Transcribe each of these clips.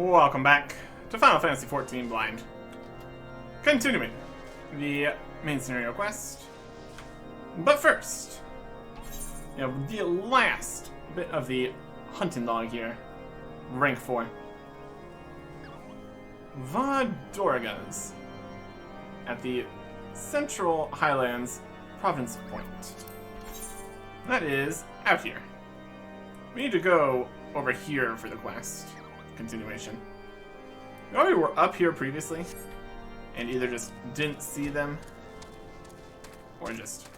Welcome back to Final Fantasy XIV Blind. Continuing the main scenario quest. But first, the last bit of the hunting log here. Rank 4. Vadorgas at the Central Highlands Province Point. That is out here. We need to go over here for the quest. Continuation. We already were up here previously, and either just didn't see them, or just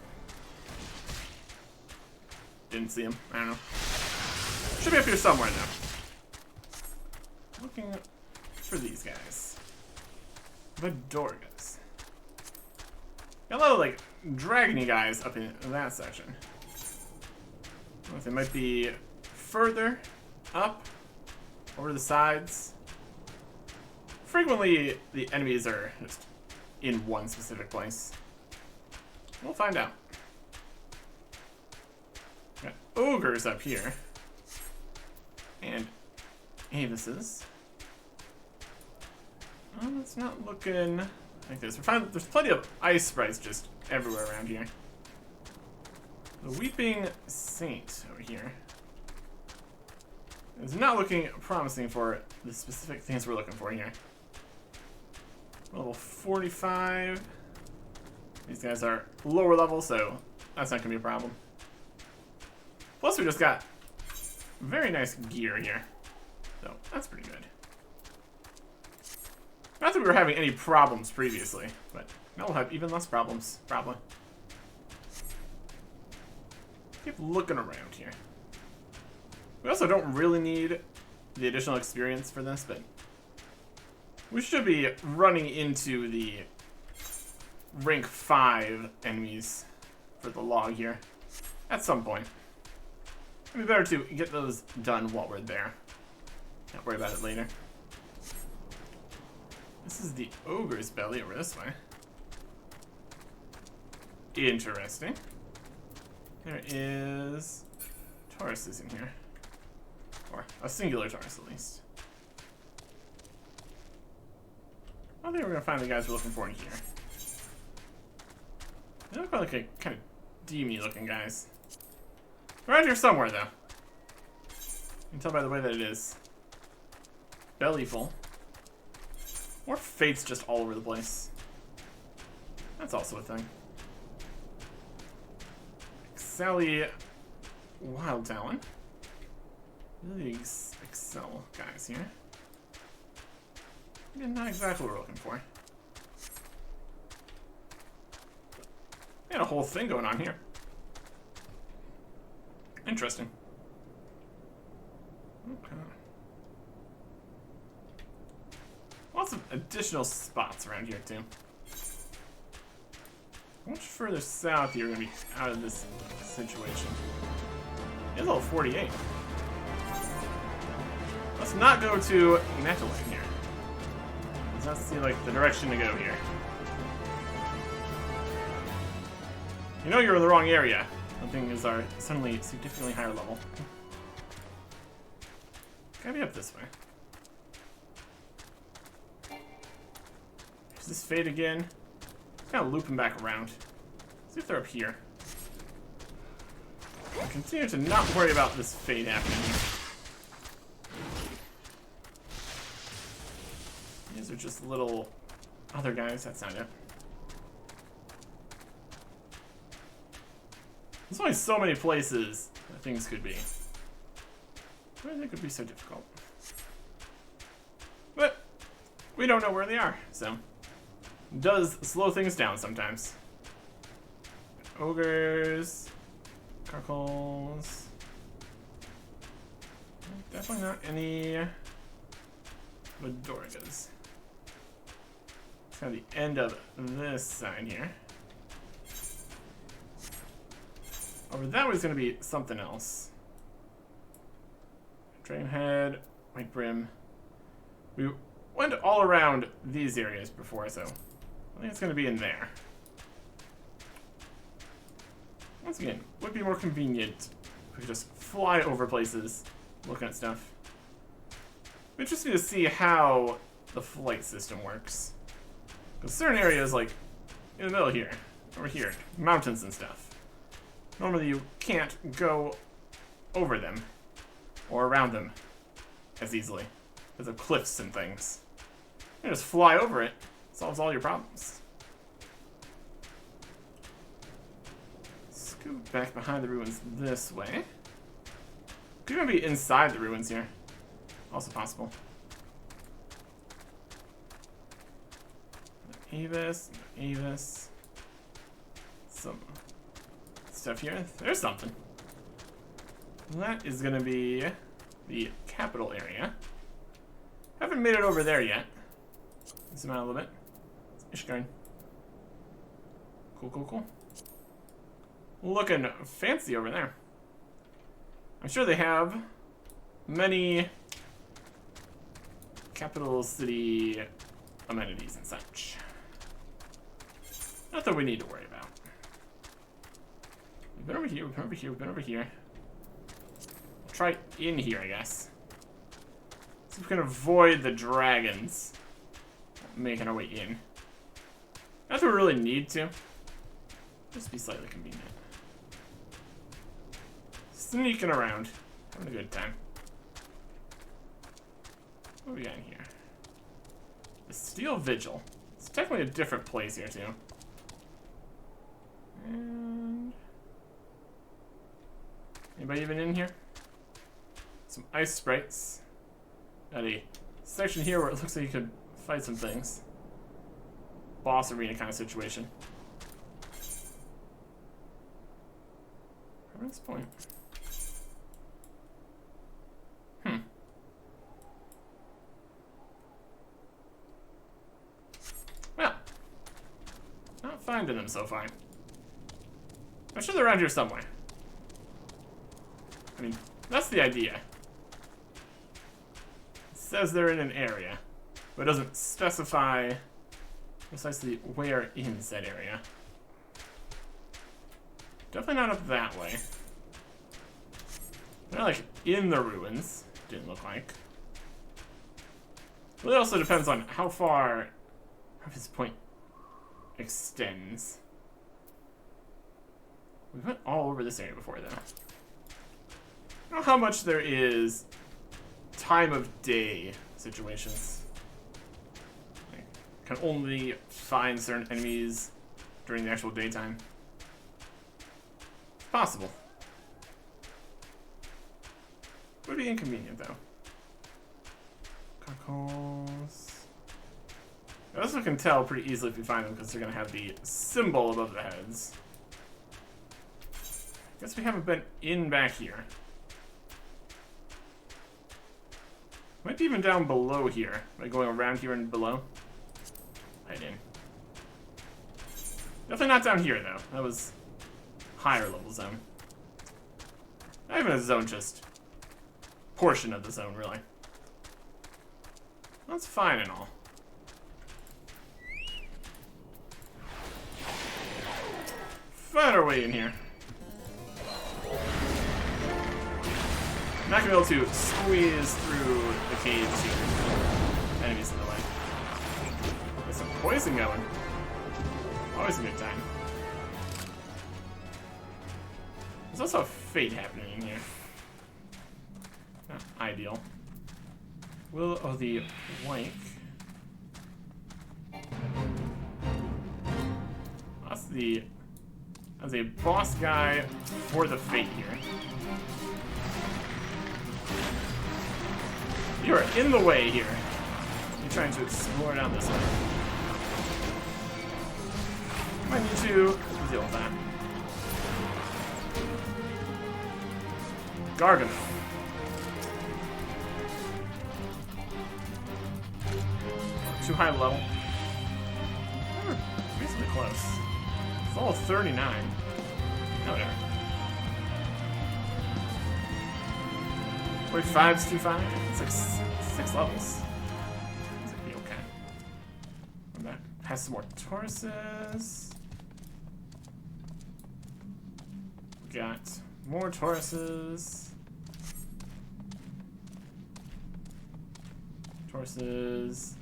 didn't see them. I don't know. Should be up here somewhere now. Looking for these guys. Vadorgas. Got a lot of like dragony guys up in that section. I don't know if they might be further up. Over the sides. Frequently, the enemies are just in one specific place. We'll find out. Got ogres up here. And avises. Oh, it's not looking like this. There's plenty of ice sprites just everywhere around here. The Weeping Saint over here. It's not looking promising for the specific things we're looking for here. Level 45. These guys are lower level, so that's not going to be a problem. Plus, we just got very nice gear here. So, that's pretty good. Not that we were having any problems previously, but now we'll have even less problems, probably. Keep looking around here. We also don't really need the additional experience for this, but we should be running into the rank 5 enemies for the log here at some point. It'd be better to get those done while we're there. Can't worry about it later. This is the ogre's belly over this way. Interesting. There is Tauruses in here. Or a singular Taurus, at least. I don't think we're going to find the guys we're looking for in here. They look like a kind of demony looking guys. Around here somewhere, though. You can tell by the way that it is. Belly full. Or fates just all over the place. That's also a thing. Sally Wild Talon. Really Excel guys here. Again, not exactly what we're looking for. We had a whole thing going on here. Interesting. Okay. Lots of additional spots around here, too. How much further south you're going to be out of this situation? It's level 48. Let's not go to Metalin here. Does not seem like the direction to go here. You know you're in the wrong area. Something is our suddenly significantly higher level. Gotta be up this way. There's this fade again. Kind of looping back around. See if they're up here. I'll continue to not worry about this fade happening here. These are just little other guys. That's not it. There's only so many places that things could be. Why they could be so difficult? But we don't know where they are, so it does slow things down sometimes. Ogres, Carcals. Definitely not any Vadorgas. It's kind of the end of this side here. Over that way is going to be something else. Dragonhead, White Brim. We went all around these areas before, so I think it's going to be in there. Once again, would be more convenient if we could just fly over places, looking at stuff. Interesting to see how the flight system works. Because certain areas, like in the middle here, over here, mountains and stuff, normally you can't go over them or around them as easily because of cliffs and things. You just fly over it, solves all your problems. Scoot back behind the ruins this way. Could even be inside the ruins here. Also possible. Avis, Avis. Some stuff here. There's something. That is gonna be the capital area. Haven't made it over there yet. Zoom out a little bit. Ishgard. Cool, cool, cool. Looking fancy over there. I'm sure they have many capital city amenities and such. Nothing we need to worry about. We've been over here, we've been over here, we've been over here. We'll try in here, I guess. See if we can avoid the dragons making our way in. Not that we really need to. Just be slightly convenient. Sneaking around. Having a good time. What do we got in here? The Steel Vigil. It's technically a different place here, too. And... anybody even in here? Some ice sprites. Got a section here where it looks like you could fight some things. Boss arena kind of situation. Reference point. Well, not finding them so far. I'm sure they're around here somewhere. I mean, that's the idea. It says they're in an area, but it doesn't specify precisely where in said area. Definitely not up that way. They're not like in the ruins, didn't look like. But it also depends on how far this point extends. We went all over this area before, though. I don't know how much there is time of day situations. Like, can only find certain enemies during the actual daytime. It's possible. Would be inconvenient, though. Cockles. I also can tell pretty easily if you find them because they're going to have the symbol above the heads. Guess we haven't been in back here. Might be even down below here. By going around here and below. Right in. Definitely not down here, though. That was higher level zone. Not even a zone, just portion of the zone, really. That's fine and all. Find our way in here. I'm not gonna be able to squeeze through the caves here. Enemies in the way. There's some poison going. Always a good time. There's also a fate happening in here. Not ideal. Will of the Wank. That's a boss guy for the fate here. You are in the way here. You're trying to explore down this way. Might need to deal with that. Gargano. Too high level. Reasonably close. It's all 39. No, whatever. 0.5's too fine. It's like 6 levels. It's like be okay. And that has some more Tauruses. We got more Tauruses. Resources.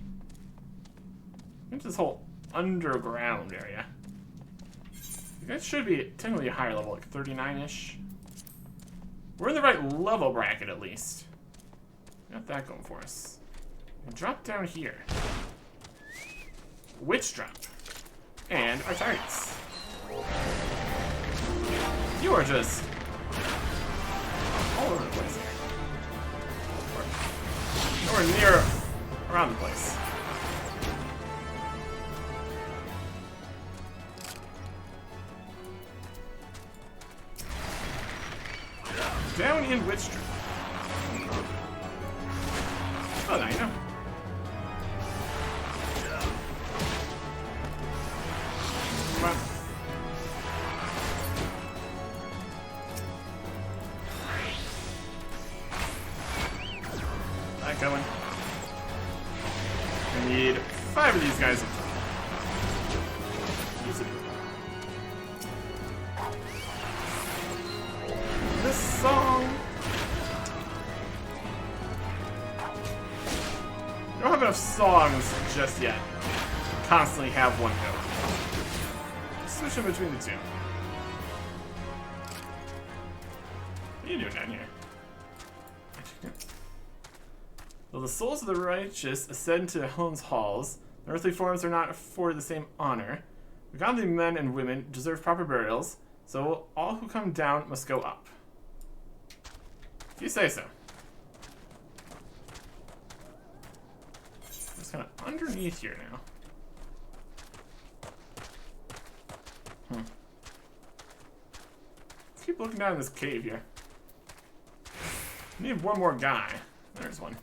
Into this whole underground area. You guys should be technically a higher level, like 39-ish. We're in the right level bracket, at least. Got that going for us. And drop down here. Witch drop. And our targets. You are just all over the place here. Nowhere near around the place. Down in Witch Drop. Oh, now you know. Come on. That going. I need 5 of these guys. Easy. This song. I don't have enough songs just yet. Constantly have one go. Switch in between the two. What are you doing down here? Though the souls of the righteous ascend to Helen's halls, the earthly forms are not afforded the same honor. The godly men and women deserve proper burials, so all who come down must go up. If you say so. Just kind of underneath here now. Let's keep looking down in this cave here. Need one more guy. There's one.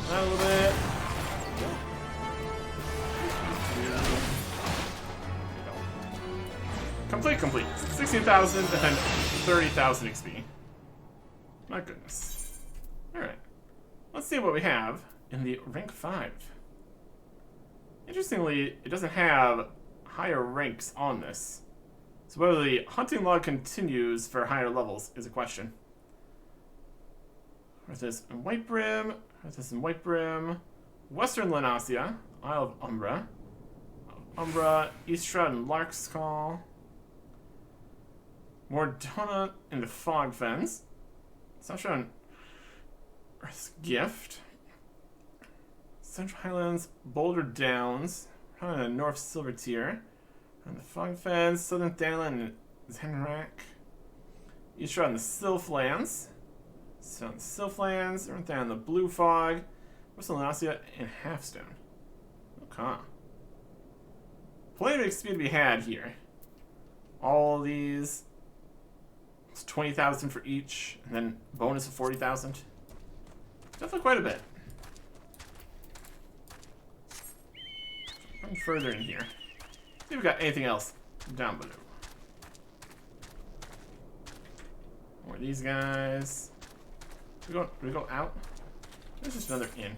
A little bit. Complete. 16,000 and 30,000 XP. My goodness. Alright. Let's see what we have in the rank 5. Interestingly, it doesn't have higher ranks on this. So whether the hunting log continues for higher levels is a question. Where's this in White Brim? Where's this in White Brim? Western Lenasia, Isle of Umbra, East Shroud and Lark's Call. Mordona in the Fog Fens. South Shroud and Earth's Gift. Central Highlands, Boulder Downs, probably the North Silver Tier. And the Fog Fens, Southern Thanalan and Zenrak. East Shroud and the Sylphlands. Southern Sylphlands, North Thanalan and the Blue Fog. Western Lenasia and Halfstone. Okay. Plenty of XP to be had here. All of these. It's 20,000 for each, and then bonus of 40,000. Definitely quite a bit. Run further in here. See if we got anything else down below. More of these guys. Do we go out? There's just another in.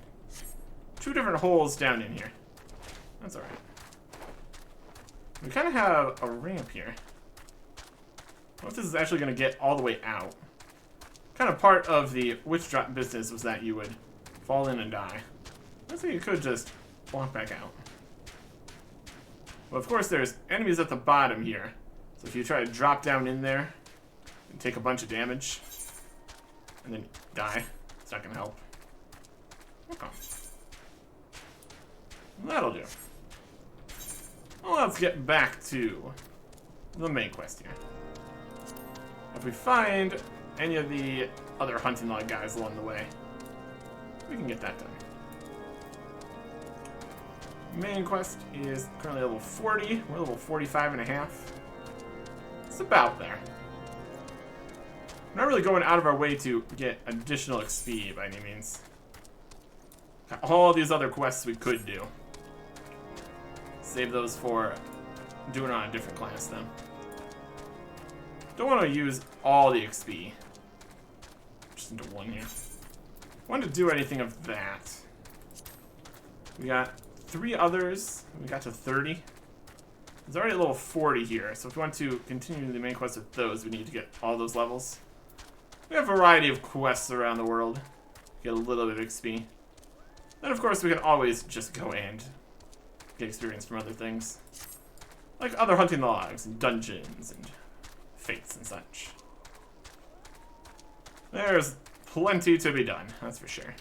2 different holes down in here. That's alright. We kind of have a ramp here. What if this is actually going to get all the way out? Kind of part of the witch drop business was that you would fall in and die. I think you could just walk back out. Well, of course, there's enemies at the bottom here. So if you try to drop down in there and take a bunch of damage and then die, it's not going to help. Okay. That'll do. Well, let's get back to the main quest here. If we find any of the other hunting log guys along the way, we can get that done. Main quest is currently level 40. We're level 45 and a half. It's about there. We're not really going out of our way to get additional XP by any means. Got all these other quests we could do. Save those for doing it on a different class then. Don't want to use all the XP. Just into one here. Want to do anything of that. We got 3 others. We got to 30. There's already a level 40 here, so if we want to continue the main quest with those, we need to get all those levels. We have a variety of quests around the world. Get a little bit of XP. Then, of course, we can always just go and get experience from other things. Like other hunting logs, and dungeons, and fates and such. There's plenty to be done, that's for sure.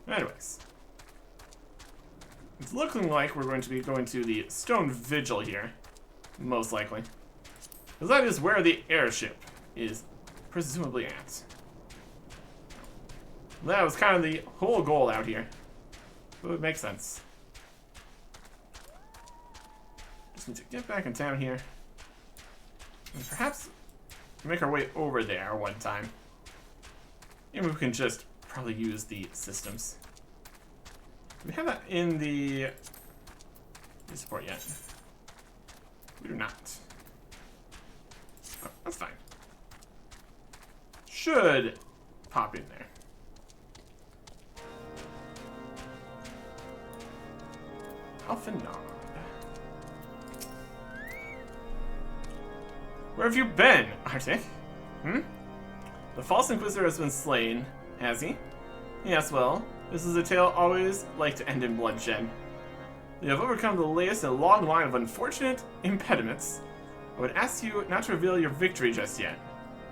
Anyways. It's looking like we're going to be going to the Stone Vigil here. Most likely. Because that is where the airship is presumably at. That was kind of the whole goal out here. It would make sense. Just need to get back in town here. And perhaps make our way over there one time. And we can just probably use the systems. Do we have that in the support yet? We do not. Oh, that's fine. Should pop in there. Alphanod. Where have you been, Arctic? The false Inquisitor has been slain, has he? Yes, well, this is a tale always like to end in bloodshed. You have overcome the latest in a long line of unfortunate impediments. I would ask you not to reveal your victory just yet.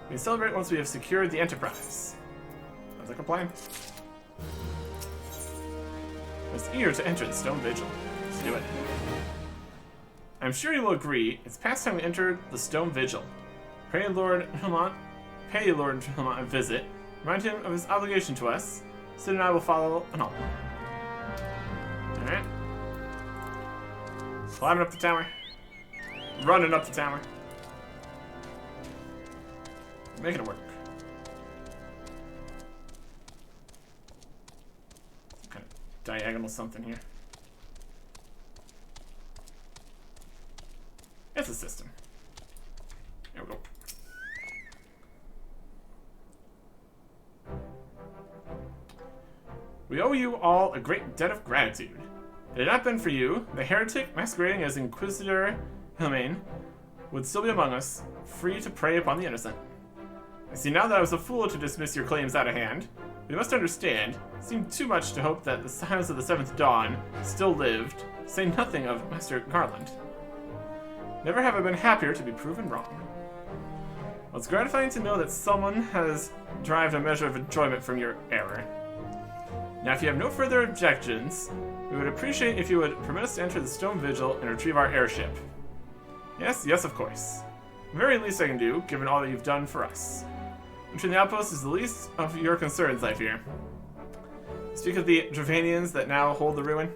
We can celebrate once we have secured the Enterprise. Sounds like a plan. I was eager to enter the Stone Vigil. Let's do it. I'm sure you will agree, it's past time we entered the Stone Vigil. Pray Lord Hillmont a visit. Remind him of his obligation to us. Sid and I will follow along. Alright. Climbing up the tower. Running up the tower. Making it work. Some kind of diagonal something here. It's a system. There we go. We owe you all a great debt of gratitude. Had it not been for you, the heretic masquerading as Inquisitor Hillmain would still be among us, free to prey upon the innocent. I see now that I was a fool to dismiss your claims out of hand. But you must understand, it seemed too much to hope that the Scions of the Seventh Dawn still lived, say nothing of Master Garland. Never have I been happier to be proven wrong. Well, it's gratifying to know that someone has derived a measure of enjoyment from your error. Now, if you have no further objections, we would appreciate if you would permit us to enter the Stone Vigil and retrieve our airship. Yes, yes, of course. The very least I can do, given all that you've done for us. Entering the outpost is the least of your concerns, I fear. Speak of the Dravanians that now hold the ruin?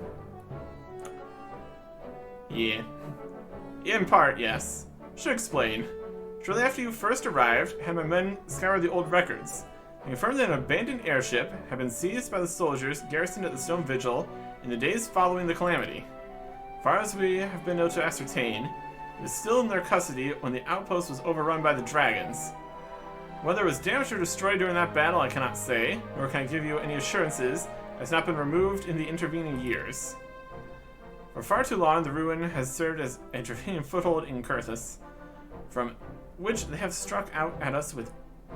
Yeah. In part, yes. Should explain. Shortly after you first arrived, had my men scour the old records. They confirmed that an abandoned airship had been seized by the soldiers garrisoned at the Stone Vigil in the days following the calamity. As far as we have been able to ascertain, it was still in their custody when the outpost was overrun by the dragons. Whether it was damaged or destroyed during that battle, I cannot say, nor can I give you any assurances it has not been removed in the intervening years. For far too long, the ruin has served as a Dravanian foothold in Kurthus, from which they have struck out at us with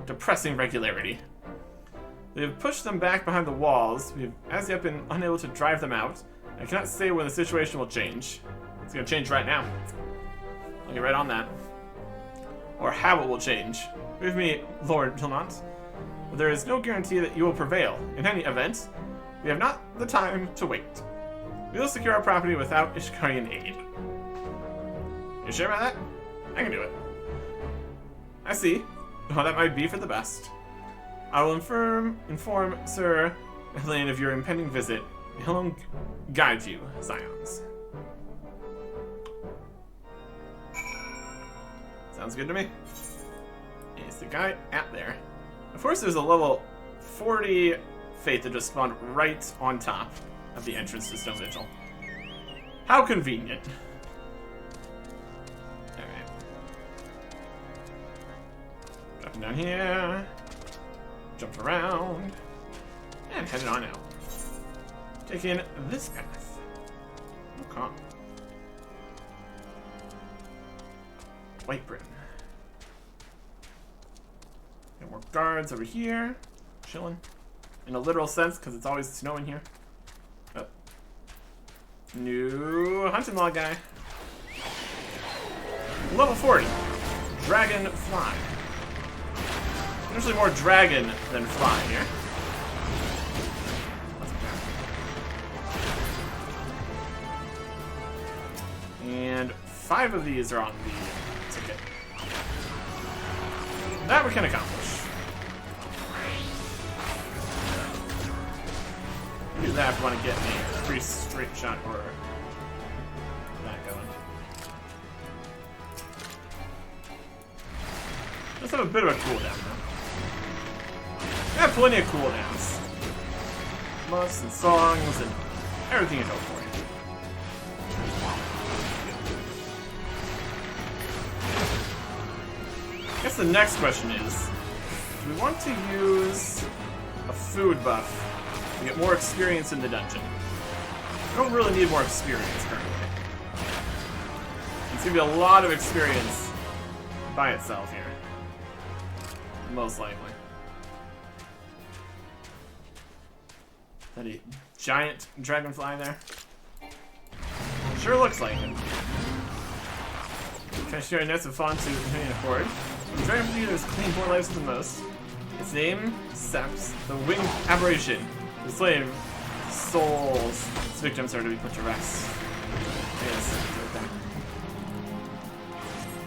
depressing regularity. We have pushed them back behind the walls. We have as yet been unable to drive them out. I cannot say when the situation will change. It's going to change right now. I'll get right on that. Or how it will change. Believe me, Lord Hillmont, but there is no guarantee that you will prevail. In any event, we have not the time to wait. We will secure our property without Ishkarian aid. You sure about that? I can do it. I see. Well, that might be for the best. I will inform Sir Helene of your impending visit. He'll guide you, Scions. Sounds good to me. Is the guy at there? Of course, there's a level 40 Fate that just spawned right on top of the entrance to Stone Vigil. How convenient. Alright. Dropping down here. Jump around. And headed on out. Taking this path. Okay. White Brim. Got more guards over here. Chilling. In a literal sense, because it's always snowing here. Oh. New hunting log guy. Level 40. Dragon fly. Usually more dragon than fly here. And 5 of these are on the ticket. That we can accomplish. Do that if we want to get a pretty straight shot or that going. Let's have a bit of a cooldown though. We have plenty of cooldowns. Muffs and songs and everything you hope for. I guess the next question is, do we want to use a food buff to get more experience in the dungeon? I don't really need more experience currently. It's going to be a lot of experience by itself here. Most likely. Is that a giant dragonfly there? Sure looks like it. Trying to share nets of fun to continue forward. The dragon leader's clean more lives than most. Its name, Seps, the winged aberration. The slave souls. Its victims are to be put to rest. Yes,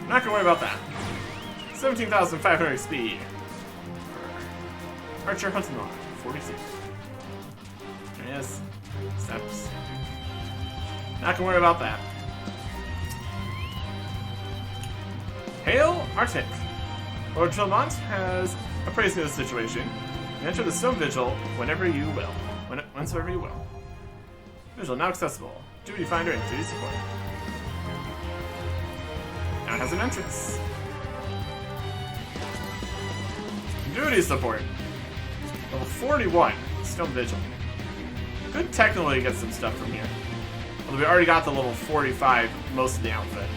I'm not gonna worry about that. 17,500 speed. Archer hunting log, 46. There he is. Seps. Not gonna worry about that. Hail, Arctic. Lord Trelmont has appraised the situation. You enter the Stone Vigil whenever you will. Whensoever you will. Vigil now accessible. Duty Finder and Duty Support. Now it has an entrance. Duty Support. Level 41. Stone Vigil. Could technically get some stuff from here. Although we already got the level 45 most of the outfit.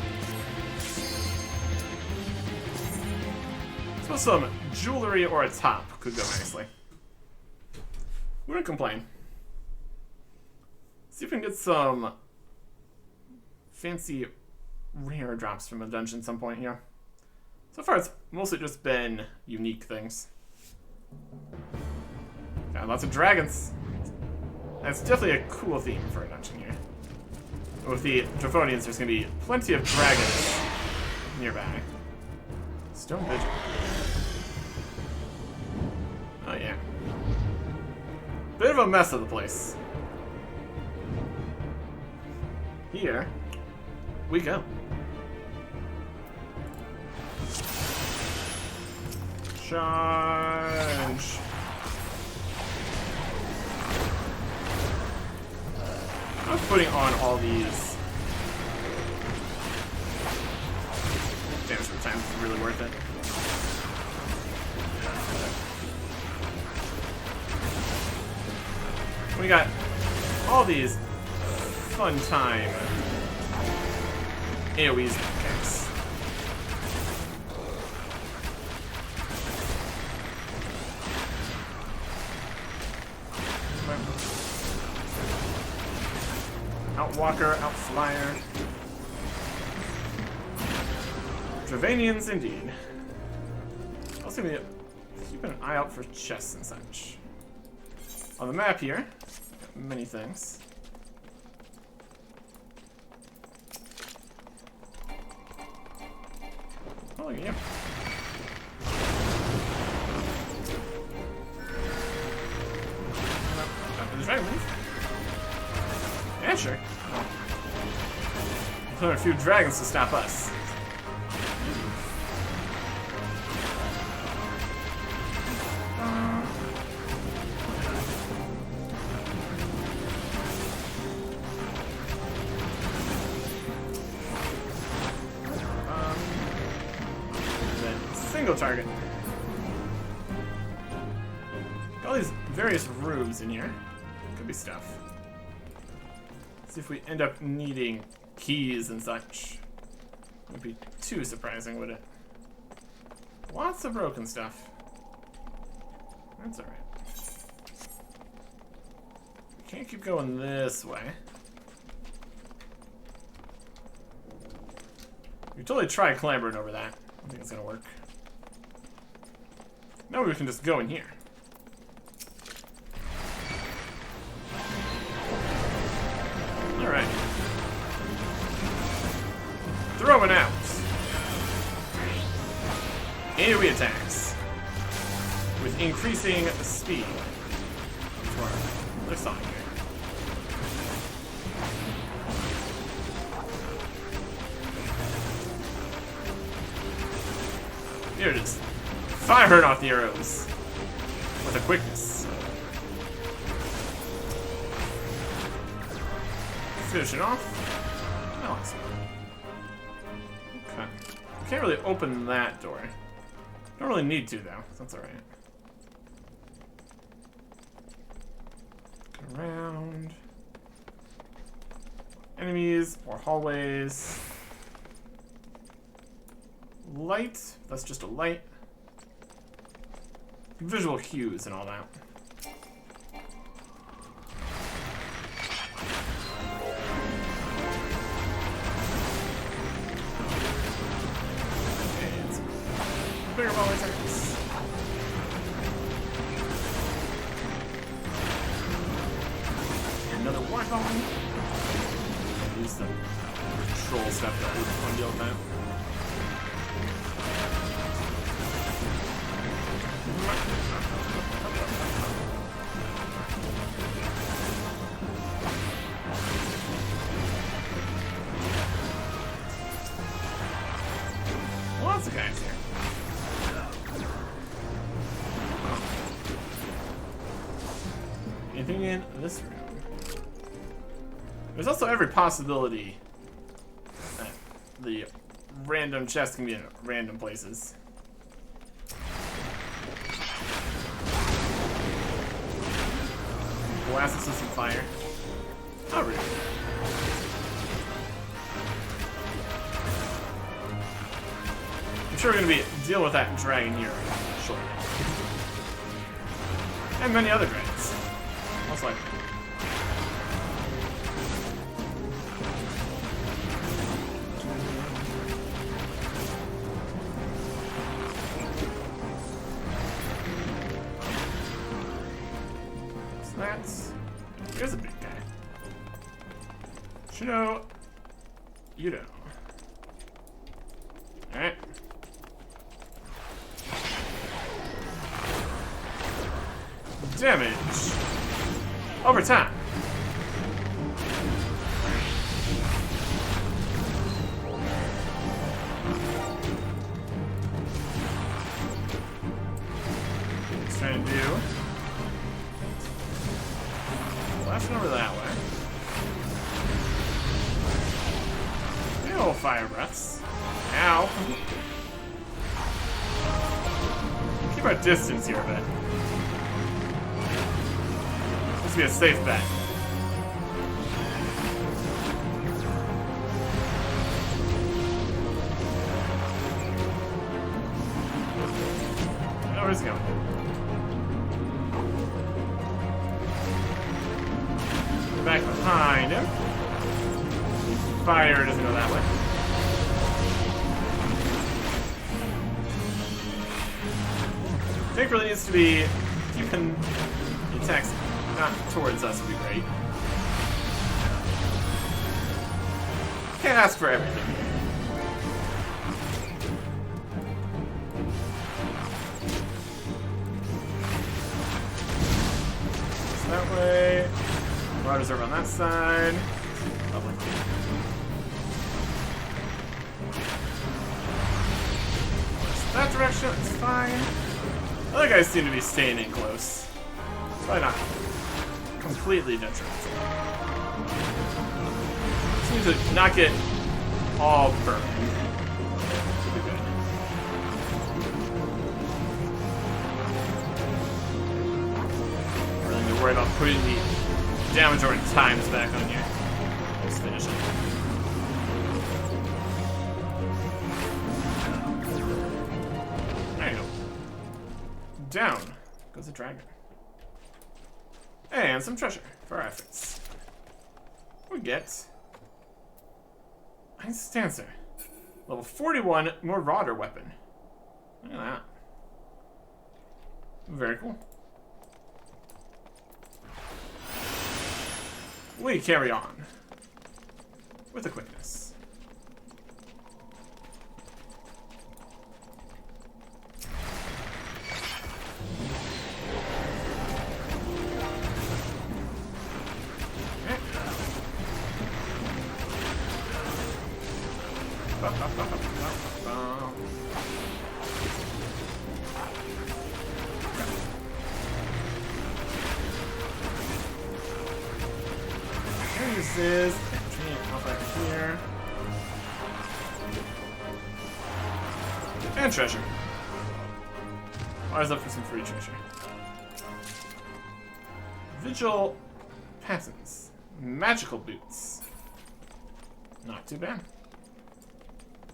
So some jewelry or a top could go nicely. Wouldn't complain. See if we can get some fancy rare drops from a dungeon at some point here. So far it's mostly just been unique things. Got lots of dragons. That's definitely a cool theme for a dungeon here. With the Draconians, there's going to be plenty of dragons nearby. Stone Vigil. Oh yeah. Bit of a mess of the place. Here we go. Charge. I'm putting on all these. Damage per time is really worth it. We got all these fun time AoEs kicks. Outwalker, Outflyer. Dravanians indeed. Also gonna keep an eye out for chests and such. On the map here, got many things. Oh yeah. After the dragon leaf? Yeah, sure. There are a few dragons to stop us. Target. Got all these various rooms in here. Could be stuff. Let's see if we end up needing keys and such. Wouldn't be too surprising, would it? Lots of broken stuff. That's alright. Can't keep going this way. We totally try clambering over that. I don't think it's gonna work. Now we can just go in here. Alright. Throwing out. AoE attacks. With increasing speed. To our other side here. Here it is. Firing off the arrows. With a quickness. Finish it off. Awesome. Okay. Can't really open that door. Don't really need to, though. That's alright. Go around. Enemies, more hallways. Light. That's just a light. Visual cues and all that. Bigger ball attacks. Another warthog. Use the troll stuff to fun deal with that. Lots of guys here. Anything in this room? There's also every possibility that the random chests can be in random places. Blast us with some fire. Oh, really? I'm sure we're going to be dealing with that dragon here shortly. And many other dragons. Most likely. So that's... Here's a big guy. Shino... Yudo. Alright. Damage. Over time. Let's try and do. Flashing over that way. The old fire breaths. Ow. Keep our distance here a bit. Be a safe bet. Oh, where's he going? Back behind him. Fire doesn't go that way. I think really needs to be keeping the attacks not towards us would be great. Can't ask for everything. So that way. Marauders over on that side. Lovely. So that direction, it's fine. Other guys seem to be staying in close. Probably not completely detrimental. Just need to not get all burned. Should be good. Really need to worry about putting the damage or times back on you. Let's finish it. down goes a dragon. And some treasure for our efforts. We get Ice Stancer. Level 41 Marauder weapon. Look at that. Very cool. We carry on with the quickness. This is here. And treasure. Always up for some free treasure. Vigil patents. Magical boots. Not too bad.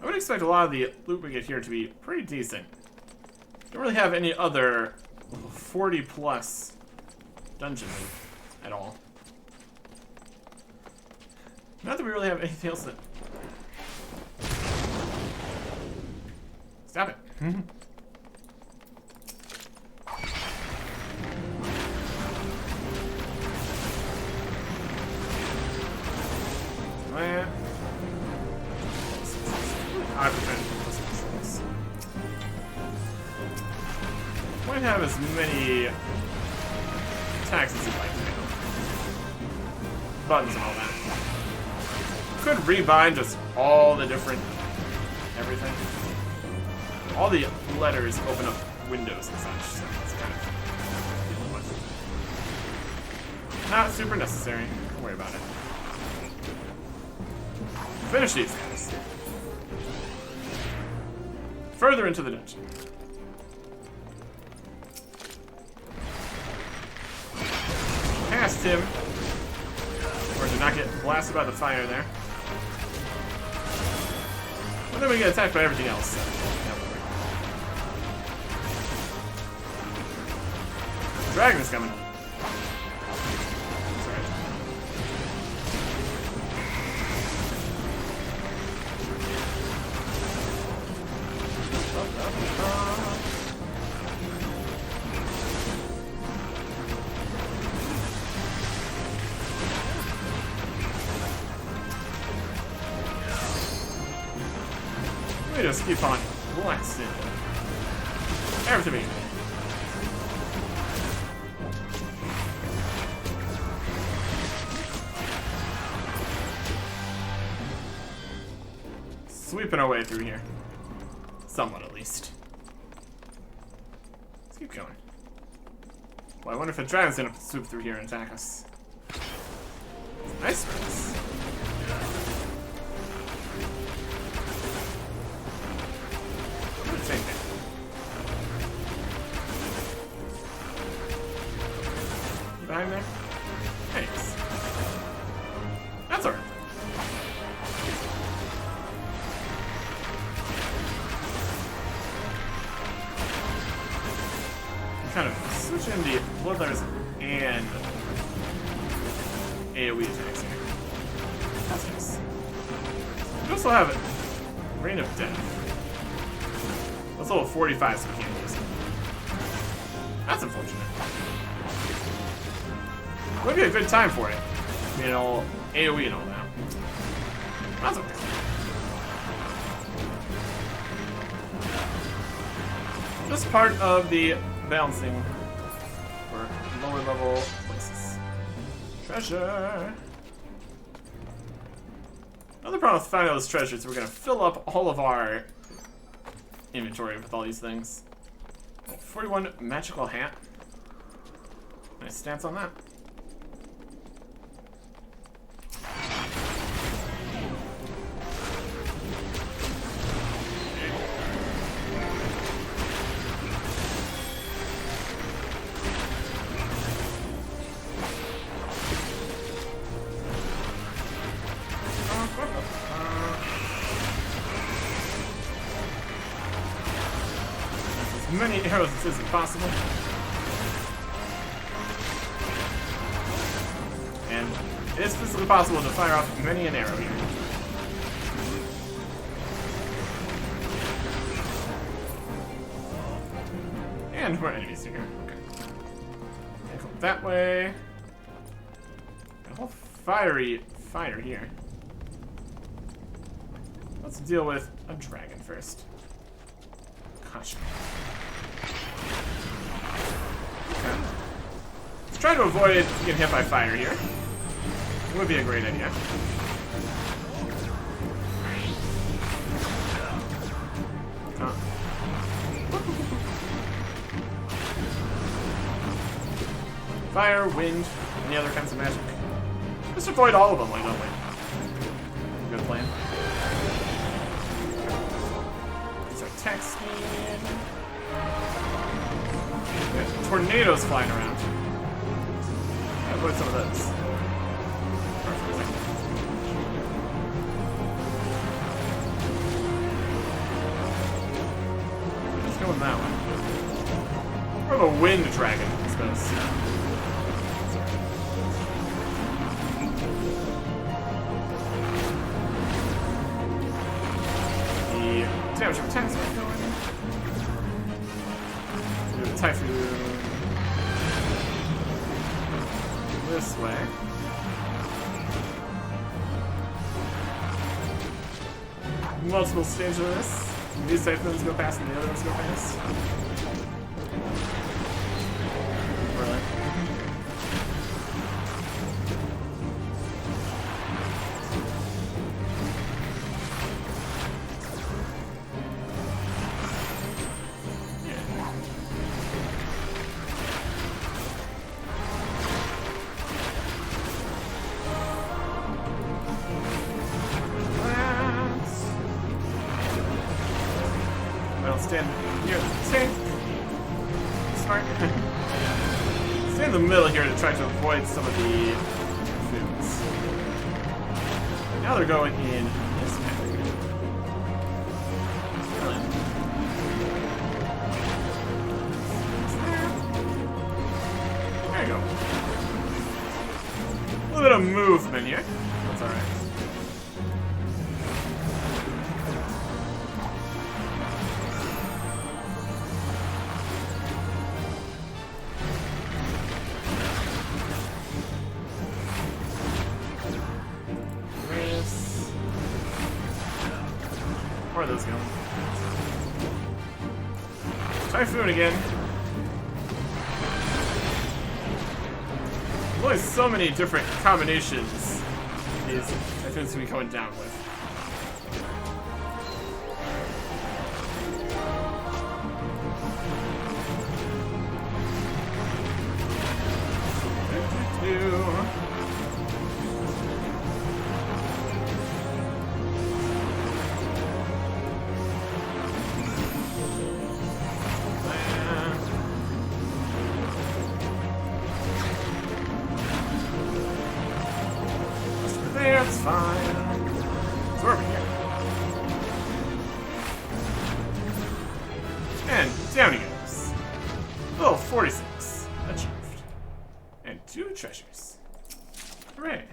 I would expect a lot of the loot we get here to be pretty decent. Don't really have any other 40 plus dungeon loot at all. Not that we really have anything else that... Stop it. Might have as many attacks as you'd like to do. Buttons and all that. Could rebind just all the different everything. All the letters open up windows and such, so it's kind of not super necessary. Don't worry about it. Finish these guys. Further into the dungeon. Past him. Or did not get blasted by the fire there. But then we get attacked by everything else. So. Dragon is coming. We just keep on blasting everything. Sweeping our way through here. Somewhat, at least. Let's keep going. Well, I wonder if a dragon's gonna swoop through here and attack us. It's nice for us. Same thing. You behind there? Thanks. That's alright. Kind of switching the bloodletters and AoE attacks here. That's nice. We also have Rain of Death. That's level 45, so we can't use it. That's unfortunate. Would be a good time for it. You know, AoE and all that. That's okay. Just part of the balancing for lower level places. Treasure! Another problem with finding those treasures is we're going to fill up all of our inventory with all these things. 41 magical hat. Nice stance on that. many arrows as physically possible. And it's physically possible to fire off many an arrow here. And more enemies here. Okay. Go that way. A whole fiery fire here. Let's deal with a dragon first. Gosh. Okay. Let's try to avoid getting hit by fire here. It would be a great idea. Fire, wind, any other kinds of magic. Just avoid all of them, why don't we? Good plan. It's our attack speed. Yeah, tornadoes flying around. Avoid some of those. Let's go with that one. More of a wind dragon, I suppose. Damage from attacks might go in. Do a typhoon this way. Multiple stages of this. These typhoons go past and the other ones go past. Really? Stand near the tank. Smart. Stay in the middle here to try to avoid some of the foods. Now they're going in this path. There you go. A little bit of movement here. That's alright. Where are those going? Typhoon again. There's only so many different combinations these typhoons can be going down with. That's fine. So over here. And down he goes. Level 46. Achieved. And 2 treasures. Hooray.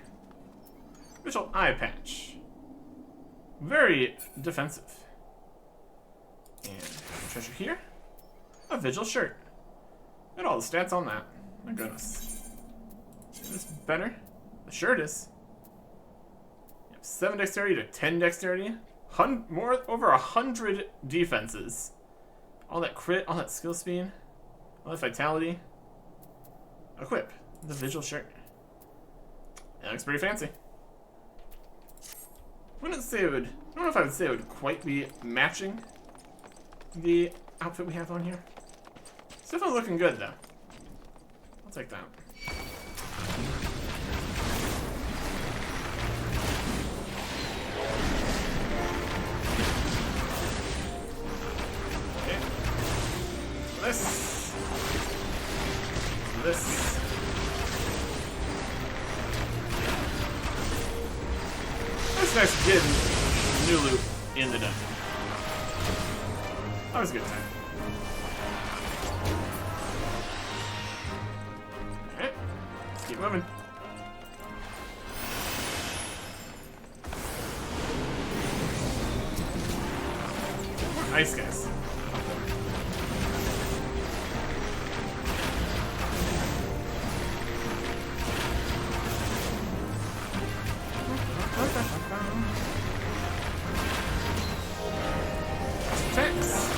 Ritual eye patch. Very defensive. And treasure here. A vigil shirt. Look at all the stats on that. My goodness. Is this better? The shirt is. 7 dexterity to 10 dexterity. Over 100 defenses. All that crit, all that skill speed, all that vitality. Equip the vigil shirt. That looks pretty fancy. Wouldn't say it would. I don't know if I would say it would quite be matching the outfit we have on here. It's definitely looking good though. I'll take that. This. It's nice getting new loot in the dungeon. That was a good time. keep moving. More ice guys. Thanks.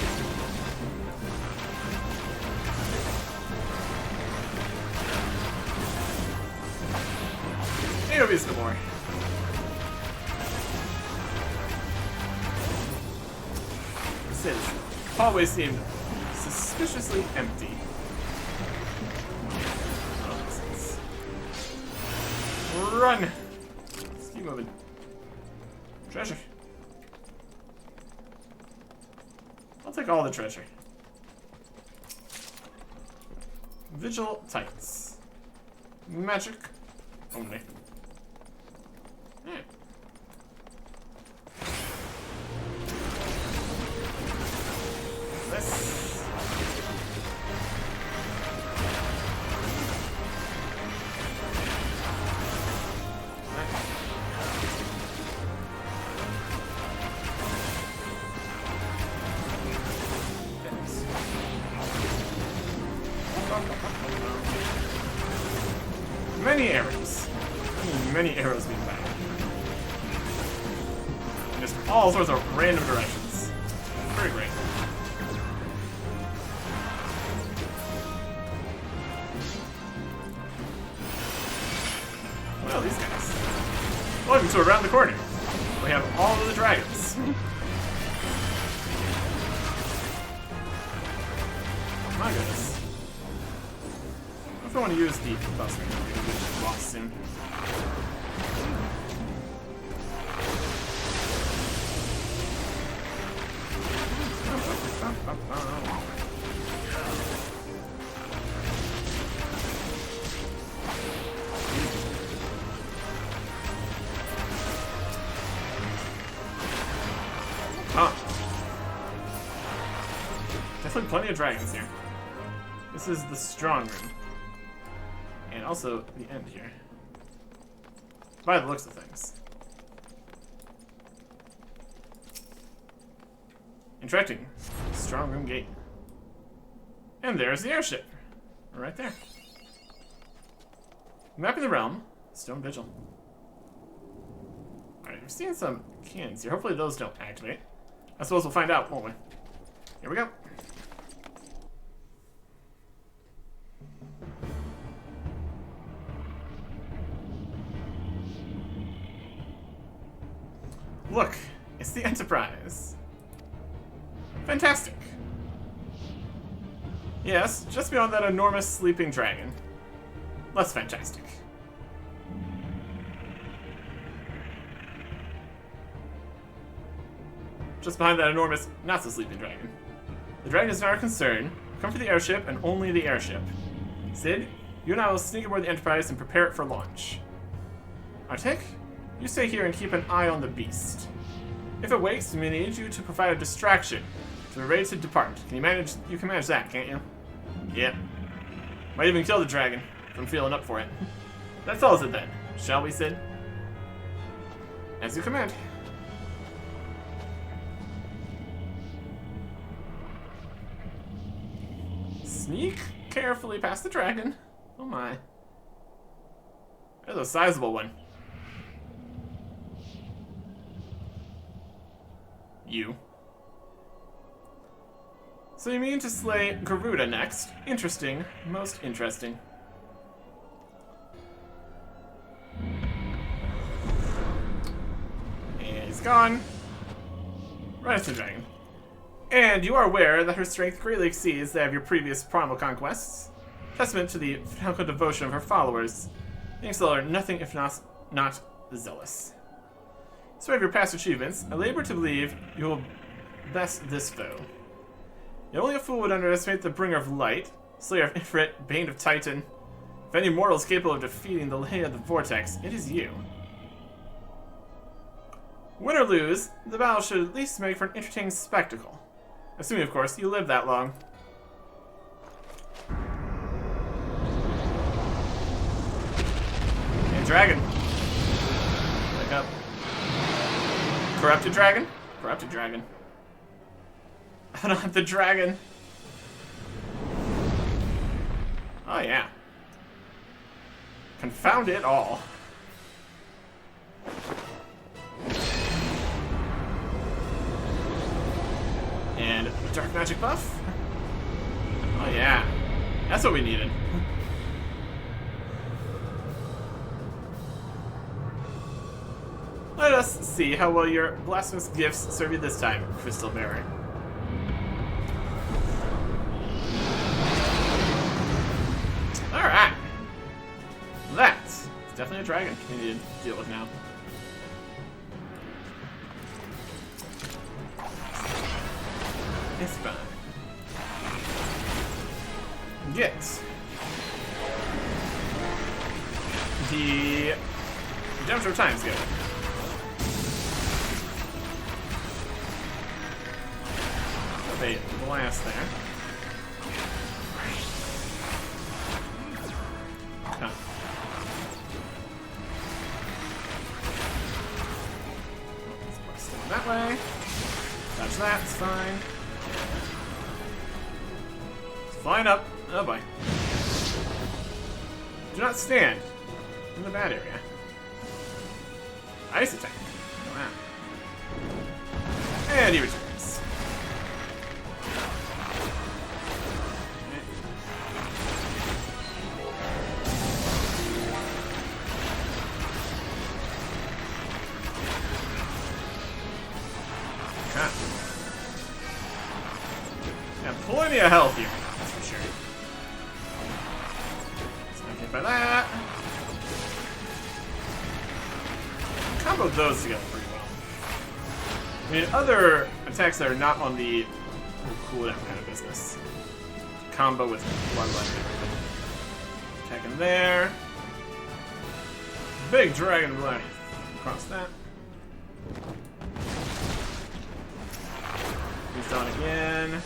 AOV's no more. This hallway seemed suspiciously empty. Run! Let's keep moving. Treasure. I'll take all the treasure. Vigil Tights. Magic only. Alright. This. Many arrows. Many arrows being fired. Just all sorts of random directions. Very great. Well, these guys. Welcome to around the corner. We have all of the dragons. My goodness. I want to use the bus right now. We're going to get lost soon. Definitely plenty of dragons here. This is the strong room. And also the end here. By the looks of things. Interacting. Strong room gate. And there's the airship. Right there. Mapping the realm. Stone vigil. Alright, we've seen some cannons here. Hopefully those don't activate. I suppose we'll find out, won't we? Here we go. Look, it's the Enterprise. Fantastic. Yes, just beyond that enormous sleeping dragon. Less fantastic. Just behind that enormous, not so sleeping dragon. The dragon is not our concern. Come for the airship and only the airship. Sid, you and I will sneak aboard the Enterprise and prepare it for launch. Artek? You stay here and keep an eye on the beast. If it wakes, we may need you to provide a distraction, so we're ready to depart. You can manage that, can't you? Yeah. Might even kill the dragon, if I'm feeling up for it. That settles it then, shall we, Sid? As you command. Sneak carefully past the dragon. Oh my. That's a sizable one. You. So you mean to slay Garuda next? Interesting. Most interesting. And he's gone. Right at the dragon. And you are aware that her strength greatly exceeds that of your previous primal conquests. Testament to the fanatical devotion of her followers. The Inxel are nothing if not zealous. Despite your past achievements, I labor to believe you will best this foe. Yet only a fool would underestimate the bringer of light, slayer of Ifrit, bane of Titan. If any mortal is capable of defeating the Lay of the Vortex, it is you. Win or lose, the battle should at least make for an entertaining spectacle. Assuming, of course, you live that long. dragon. Wake up. Corrupted dragon? Corrupted dragon. I don't have the dragon. Oh yeah. Confound it all. And a dark magic buff? Oh yeah. That's what we needed. Let us see how well your blasphemous gifts serve you this time, Crystal Bearer. Alright. That's definitely a dragon we need to deal with now. It's fine. Get the redemption of time together. They blast there. Huh. Let's go that way. Dodge that, it's fine. It's flying up. Oh boy. Do not stand in the bad area. Ice attack. Wow. And he returns. Plenty of health here, that's for sure. Let's not hit by that. Combo those together pretty well. I mean, other attacks that are not on the cooldown kind of business. Combo with bloodline and everything. Attack in there. Big dragon blood. Across that. He's on again.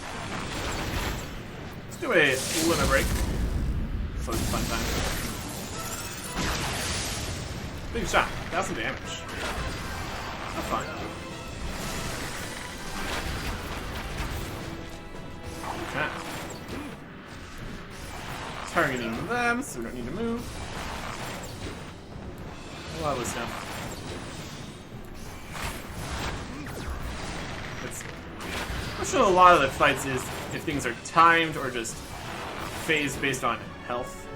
Let's do a limit break. So it's a fun time. Big shot. 1,000 damage. That's fine. Okay. Targeting them, so we don't need to move. A lot of this stuff. A lot of the fights is if things are timed or just phased based on health.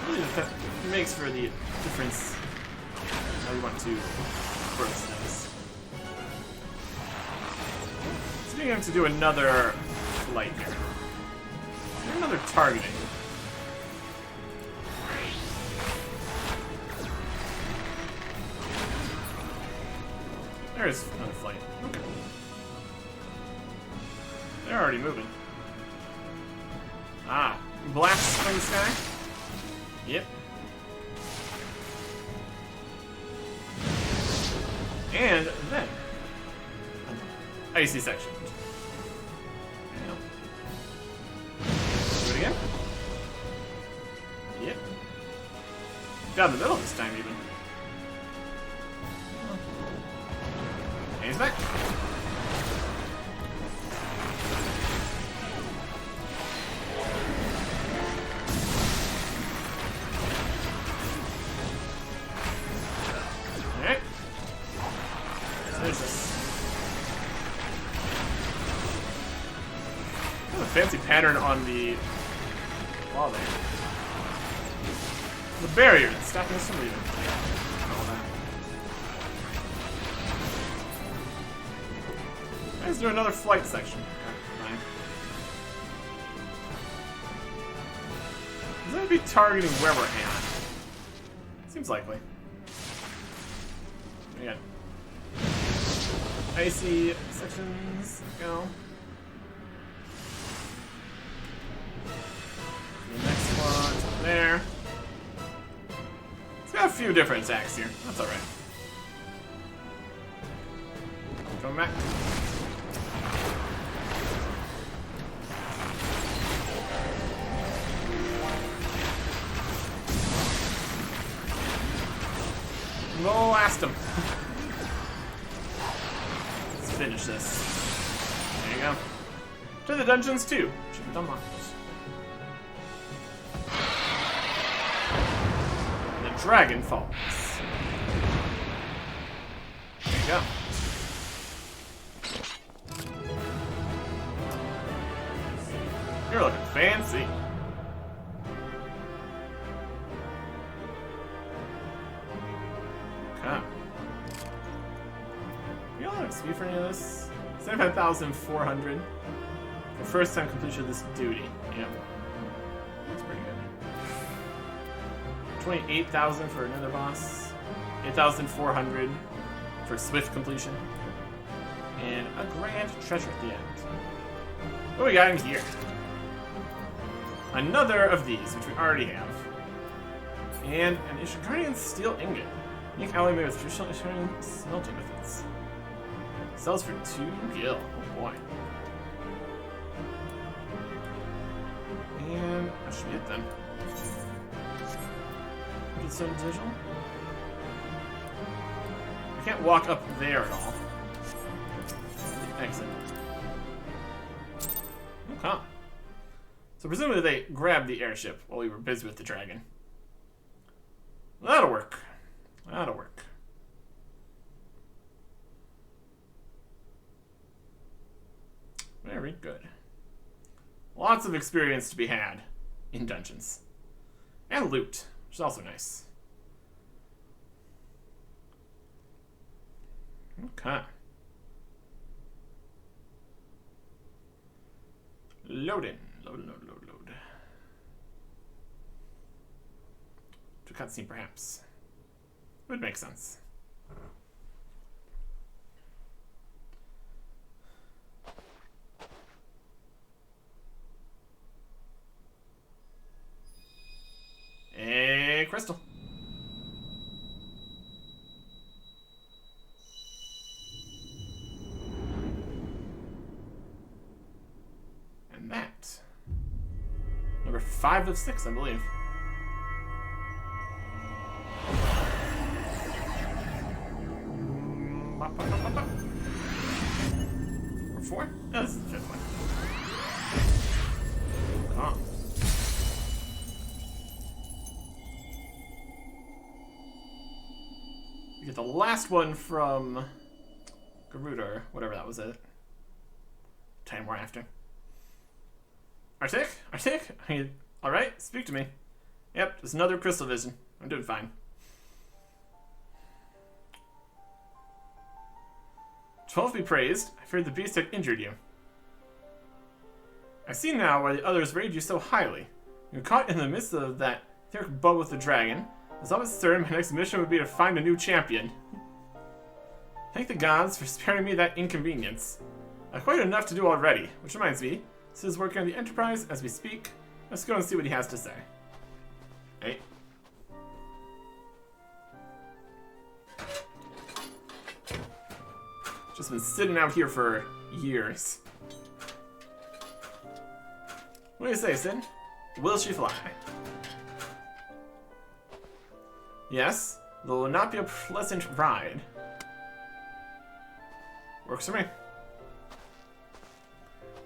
Really makes for the difference how you want to approach things. So you're going to have to do another flight here. Another targeting. There's another flight. Okay. They're already moving. Ah, blasts from the sky? Yep. And then, icy section. Do it again? Yep. Down the middle this time, even. He's back. Alright. So there's this. There's a fancy pattern on the wall there. The barrier that's stopping us from leaving. Let's do another flight section. Okay, fine. Is that be targeting where we're at? Seems likely. We got icy sections. Go. The next one's up there. It's got a few different attacks here. That's alright. Coming back. past him. Let's finish this. There you go. To the dungeons too. Should be unlocked. And the dragon falls. There you go. You're looking fancy. Okay. You don't have XP for any of this? 75,400 for first time completion of this duty. Yep. That's pretty good. 28,000 for another boss. 8,400 for swift completion. And a grand treasure at the end. What do we got in here? Another of these, which we already have. And an Ishigarian steel ingot. Unique alloy made with traditional Ishigarian smelting methods. Sells for 2 gil. Oh boy. And that should be it then. Get some digital. I can't walk up there at all. Exit. Okay. So presumably they grabbed the airship while we were busy with the dragon. That'll work. That'll work. Very good. Lots of experience to be had in dungeons. And loot, which is also nice. Okay. Loading. Load. To cutscene, perhaps. Would make sense. A crystal. And that. Number 5 of 6, I believe. Or 4? No, this is the 5th one. Oh. We get the last one from Garuda, or whatever that was it. Time War after. Arctic? Alright, speak to me. Yep, there's another crystal vision. I'm doing fine. 12 be praised. I feared the beast had injured you. I see now why the others rated you so highly. You were caught in the midst of that etheric bubble with the dragon. As I was certain, my next mission would be to find a new champion. Thank the gods for sparing me that inconvenience. I've quite enough to do already, which reminds me, Sid is working on the Enterprise as we speak. Let's go and see what he has to say. Hey. Just been sitting out here for years. What do you say, Sid? Will she fly? Yes, though it will not be a pleasant ride. Works for me.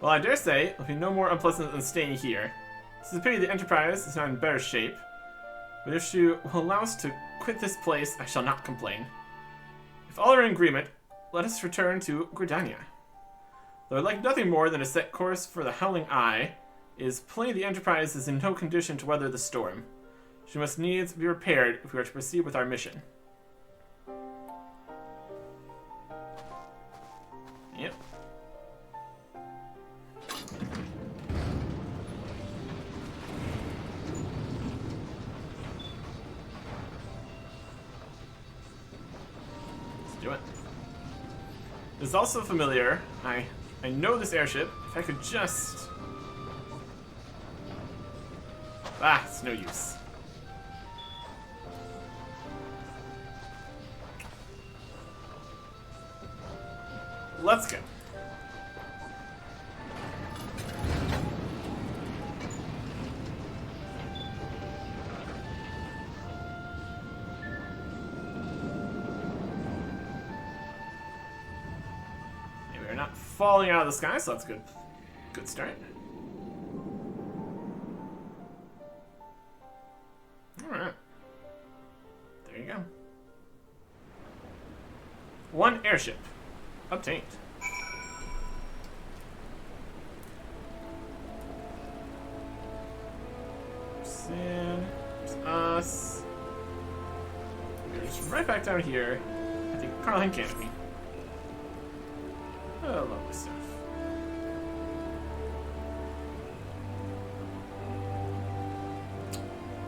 Well, I dare say, it'll be no more unpleasant than staying here. It's a pity the Enterprise is not in better shape, but if she will allow us to quit this place, I shall not complain. If all are in agreement, let us return to Gridania. Though I'd like nothing more than a set course for the Howling Eye, it is plain the Enterprise is in no condition to weather the storm. She must needs be repaired if we are to proceed with our mission. Yep. Let's do it. This is also familiar. I know this airship. If I could just... Ah, it's no use. Let's go. They're not falling out of the sky, so that's good. Good start. Alright. There you go. 1 airship. Obtained. Sin. There's us. We're just right back down here. I think Carlin Canopy. Oh, lovely stuff.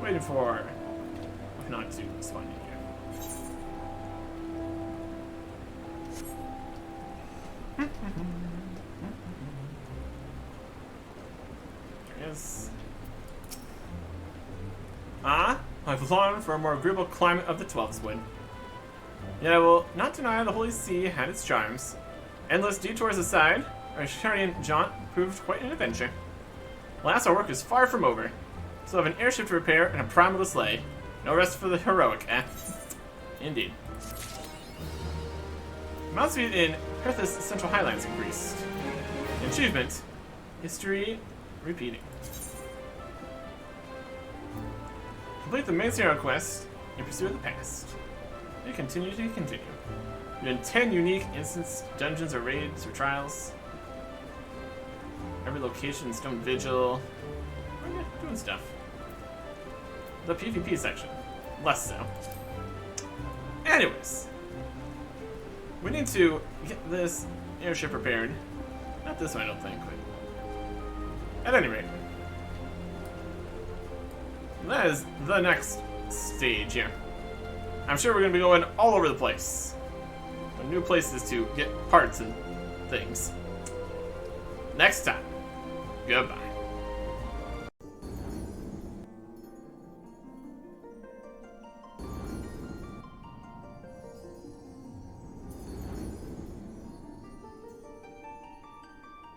Waiting for not to spawn in here. There is. I've longed for a more agreeable climate of the 12th wood. Yet I will not deny the Holy See had its charms. Endless detours aside, our Sharian jaunt proved quite an adventure. Alas, our work is far from over. Still have an airship to repair and a primal to slay. No rest for the heroic, eh? Indeed. Mount speed in Perth's Central Highlands increased. Achievement: history repeating. Complete the main scenario quest in pursuit of the past. You continue to continue. You're in 10 unique instance dungeons or raids or trials. Every location, Stone Vigil. Oh yeah, doing stuff. The PvP section. Less so. Anyways. We need to get this airship repaired. Not this one, I don't think, but... At any rate. That is the next stage here. I'm sure we're going to be going all over the place. New places to get parts and things. Next time. Goodbye.